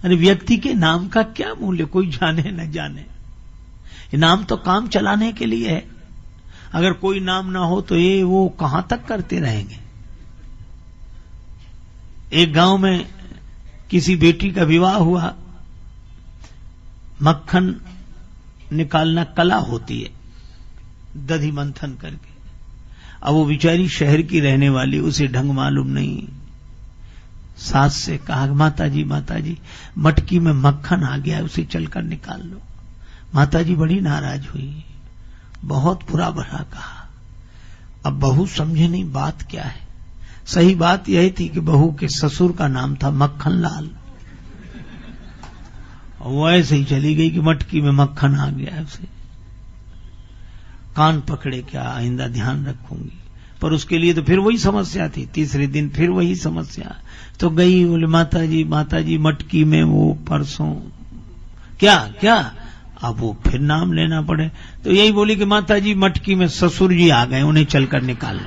अरे व्यक्ति के नाम का क्या मूल्य, कोई जाने न जाने। नाम तो काम चलाने के लिए है। अगर कोई नाम ना हो तो ये वो कहां तक करते रहेंगे। एक गांव में किसी बेटी का विवाह हुआ। मक्खन निकालना कला होती है, दधी मंथन करके। अब वो बेचारी शहर की रहने वाली, उसे ढंग मालूम नहीं। सास से कहा, माता जी मटकी में मक्खन आ गया, उसे चलकर निकाल लो। माता जी बड़ी नाराज हुई, बहुत बुरा भला कहा। अब बहू समझे नहीं बात क्या है। सही बात यही थी कि बहू के ससुर का नाम था मक्खन लाल। और वो ऐसे ही चली गई कि मटकी में मक्खन आ गया। उसे कान पकड़े, क्या आइंदा ध्यान रखूंगी। पर उसके लिए तो फिर वही समस्या थी। तीसरे दिन फिर वही समस्या। तो गई, बोले माता जी मटकी में वो परसों क्या। अब वो फिर नाम लेना पड़े। तो यही बोली कि माता जी मटकी में ससुर जी आ गए, उन्हें चलकर निकाल लो।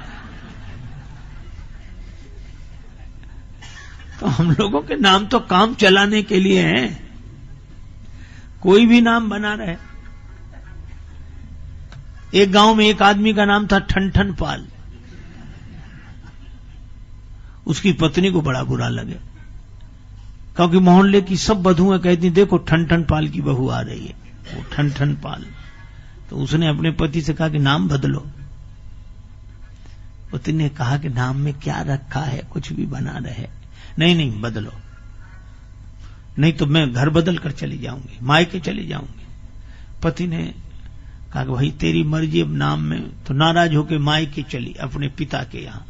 तो हम लोगों के नाम तो काम चलाने के लिए हैं। कोई भी नाम बना रहे। एक गांव में एक आदमी का नाम था ठनठन पाल। उसकी पत्नी को बड़ा बुरा लगे, क्योंकि मोहल्ले की सब बधुएं कहती, देखो ठनठन पाल की बहू आ रही है, वो ठनठन पाल। तो उसने अपने पति से कहा कि नाम बदलो। पति ने कहा कि नाम में क्या रखा है, कुछ भी बना रहे। नहीं बदलो, नहीं तो मैं घर बदल कर चली जाऊंगी, मायके चली जाऊंगी। पति ने कहा कि भाई तेरी मर्जी अब नाम में। तो नाराज होकर मायके चली, अपने पिता के यहां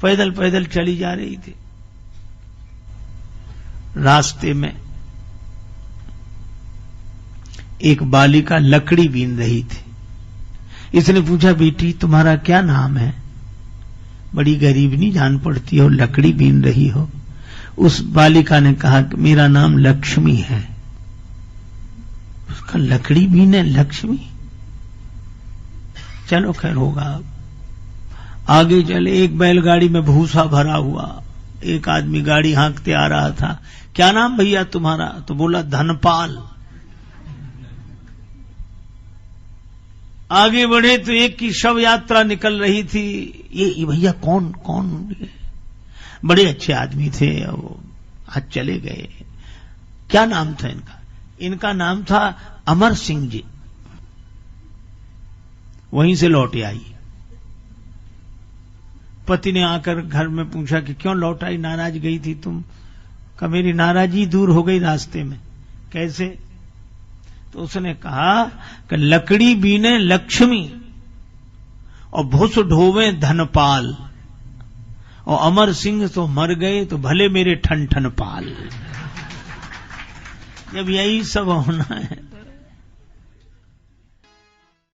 पैदल चली जा रही थी। रास्ते में एक बालिका लकड़ी बीन रही थी। इसने पूछा, बेटी तुम्हारा क्या नाम है? बड़ी गरीबनी जान पड़ती हो, लकड़ी बीन रही हो। उस बालिका ने कहा कि मेरा नाम लक्ष्मी है। उसका लकड़ी बीने लक्ष्मी, चलो खैर होगा। आगे चले, एक बैलगाड़ी में भूसा भरा हुआ एक आदमी गाड़ी हाँकते आ रहा था। क्या नाम भैया तुम्हारा? तो बोला धनपाल। आगे बढ़े तो एक की शव यात्रा निकल रही थी। ये भैया कौन? बड़े अच्छे आदमी थे, आज चले गए। क्या नाम था इनका? इनका नाम था अमर सिंह जी। वहीं से लौट आई। पति ने आकर घर में पूछा कि क्यों लौट आई, नाराज गई थी तुम? का मेरी नाराजगी दूर हो गई रास्ते में। कैसे? तो उसने कहा कि लकड़ी बीने लक्ष्मी और भुस ढोवे धनपाल, और अमर सिंह तो मर गए तो भले मेरे ठन ठन पाल। जब यही सब होना है